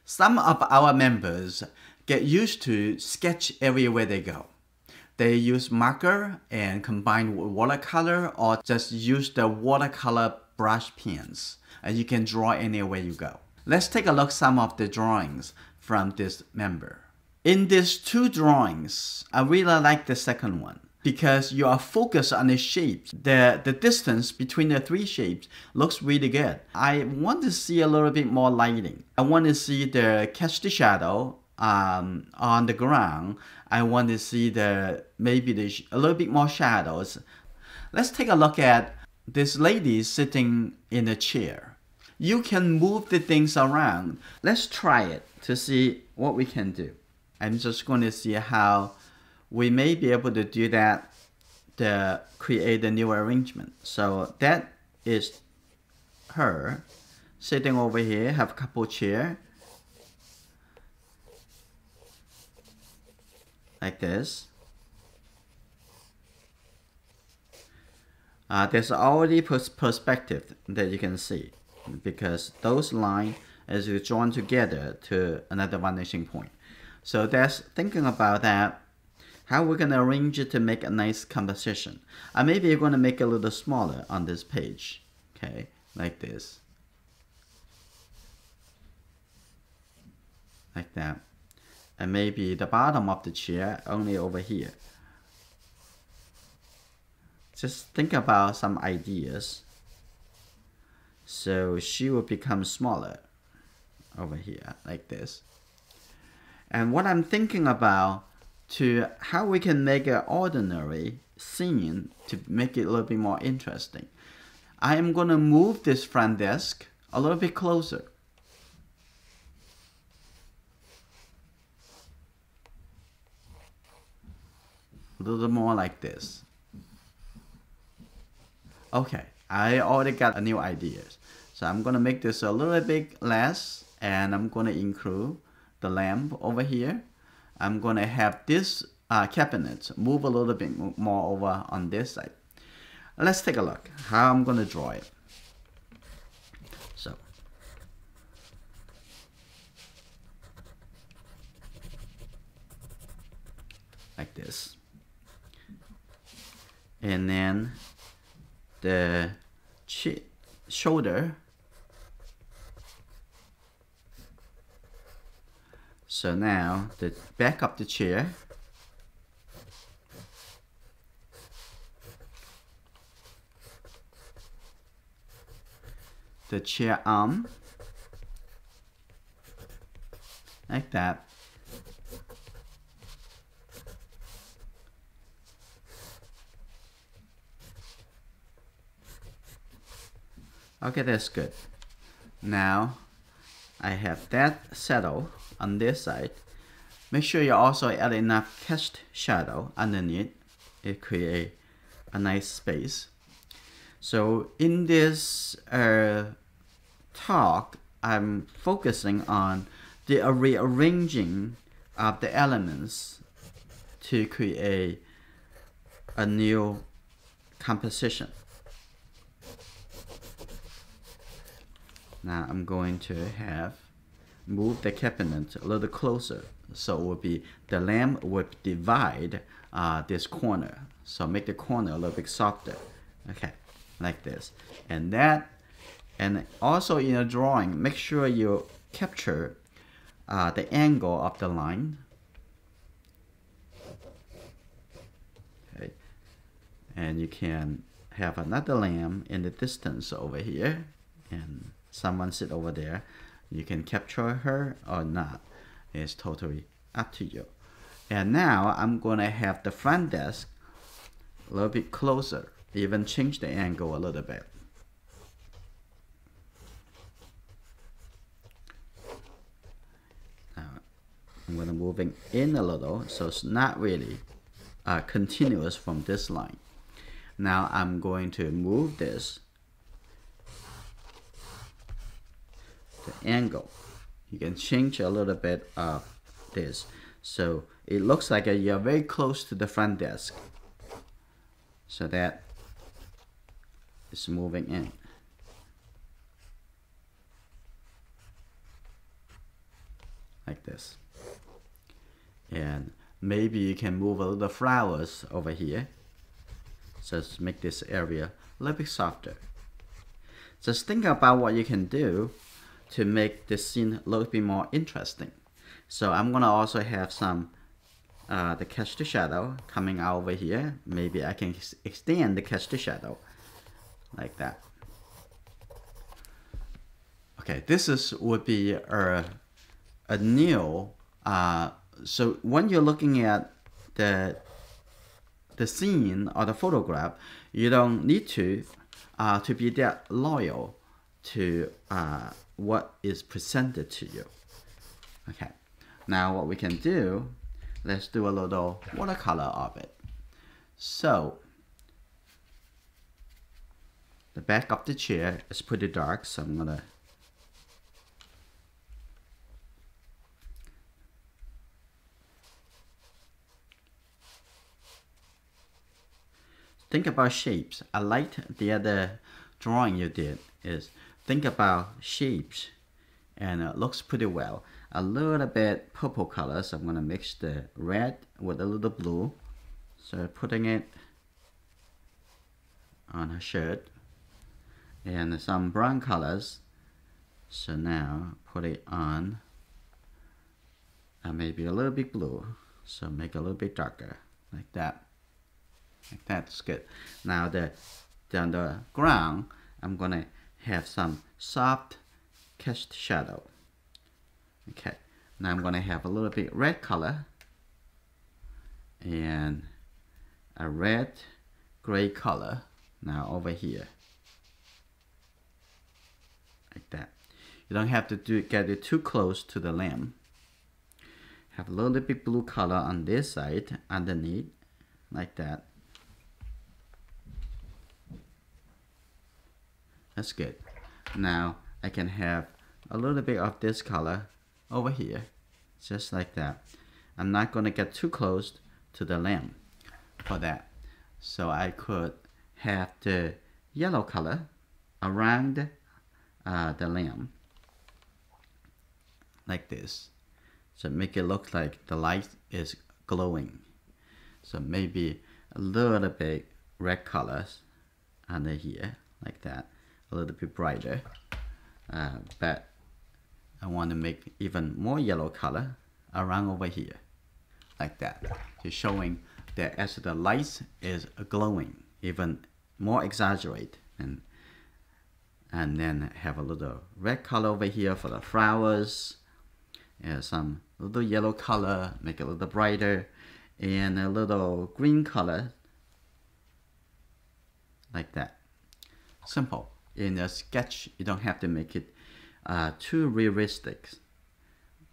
Some of our members get used to sketch everywhere they go. They use marker and combine with watercolor or just use the watercolor brush pens. And you can draw anywhere you go. Let's take a look at some of the drawings from this member. In these two drawings, I really like the second one because you are focused on the shapes. The distance between the three shapes looks really good. I want to see a little bit more lighting. I want to see the catch the shadow on the ground. I want to see maybe a little bit more shadows. Let's take a look at this lady sitting in a chair. You can move the things around. Let's try it to see what we can do. I'm just going to see how we may be able to do that to create a new arrangement. So that is her sitting over here, have a couple chairs like this. There's already perspective that you can see because those lines as you join together to another vanishing point. So that's thinking about that, how we're going to arrange it to make a nice composition. Maybe you're going to make it a little smaller on this page, okay, like this, like that. And maybe the bottom of the chair only over here. Just think about some ideas. So she will become smaller over here like this. And what I'm thinking about to how we can make an ordinary scene to make it a little bit more interesting. I am going to move this front desk a little bit closer. A little more like this. Okay, I already got a new idea. So I'm going to make this a little bit less, and I'm going to include the lamp over here. I'm going to have this cabinet move a little bit more over on this side. Let's take a look how I'm going to draw it. So like this. And then the shoulder. So now the back of the chair. The chair arm. Like that. Okay, that's good. Now I have that settled on this side. Make sure you also add enough cast shadow underneath. It creates a nice space. So in this talk, I'm focusing on the rearranging of the elements to create a new composition. Now I'm going to move the cabinet a little closer, so it will be the lamp would divide this corner. So make the corner a little bit softer. Okay, like this. And also in a drawing, make sure you capture the angle of the line. Okay, and you can have another lamp in the distance over here, and someone sit over there. You can capture her or not. It's totally up to you. And now I'm going to have the front desk a little bit closer. Even change the angle a little bit. Now I'm going to move it in a little so it's not really continuous from this line. Now I'm going to move this. The angle, you can change a little bit of this so it looks like you're very close to the front desk, so that is moving in. like this. And maybe you can move a little flowers over here. Just make this area a little bit softer. Just think about what you can do to make this scene a little bit more interesting. So I'm gonna also have some the catch to shadow coming out over here. Maybe I can extend the catch to shadow like that. Okay, this would be a new. So when you're looking at the scene or the photograph, you don't need to be that loyal to what is presented to you. Okay, now what we can do, let's do a little watercolor of it. So the back of the chair is pretty dark, so I'm gonna think about shapes. I liked the other drawing you did is think about shapes, and it looks pretty well. A little bit purple color, so I'm going to mix the red with a little blue. So putting it on her shirt, and some brown colors. So now put it on maybe a little bit blue, so make it a little bit darker like that. Like that's good. Now on the ground, I'm gonna have some soft cast shadow. Okay, now I'm gonna have a little bit red color and a red gray color now over here like that. You don't have to get it too close to the lamp. Have a little bit blue color on this side underneath like that. That's good. Now I can have a little bit of this color over here, just like that. I'm not going to get too close to the lamp for that. So I could have the yellow color around the lamp like this. So make it look like the light is glowing. So maybe a little bit red colors under here like that. A little bit brighter, but I want to make even more yellow color around over here like that, to showing that as the light is glowing, even more exaggerate, and then have a little red color over here for the flowers, and some little yellow color, make it a little brighter, and a little green color like that. Simple. In a sketch, you don't have to make it too realistic.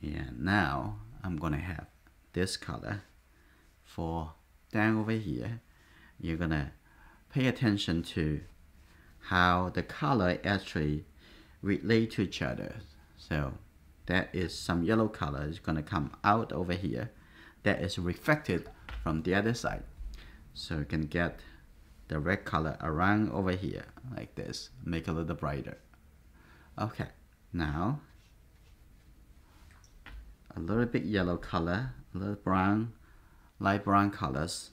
And now I'm gonna have this color for down over here. You're gonna pay attention to how the color actually relate to each other. So that is some yellow color is gonna come out over here that is reflected from the other side. So you can get the red color around over here like this, make it a little brighter. Okay, now a little bit yellow color, a little brown, light brown colors.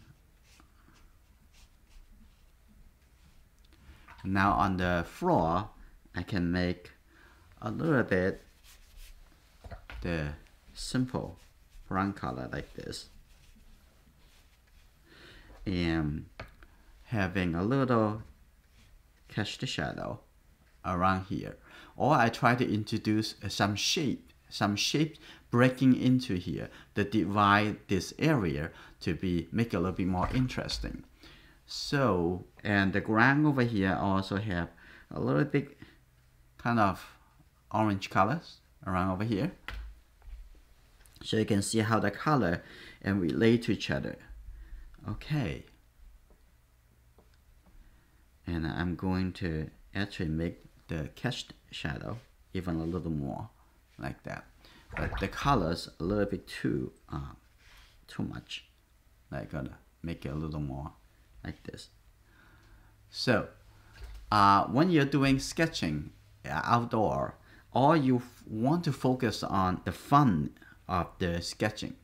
Now on the floor, I can make a little bit the simple brown color like this, and having a little cast shadow around here. Or I try to introduce some shape breaking into here that divide this area to make it a little bit more interesting. So, and the ground over here also have a little bit kind of orange colors around over here. So you can see how the color and relate to each other. Okay. And I'm going to actually make the cast shadow even a little more like that. But the colors a little bit too much. I'm gonna make it a little more like this. So when you're doing sketching outdoor, or you want to focus on the fun of the sketching.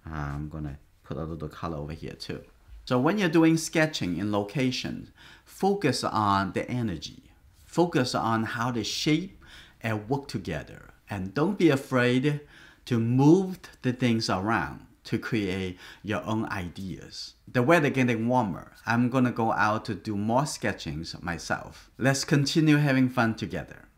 I'm gonna put a little color over here too. So when you're doing sketching in locations, focus on the energy. Focus on how they shape and work together. And don't be afraid to move the things around to create your own ideas. The weather getting warmer. I'm gonna go out to do more sketchings myself. Let's continue having fun together.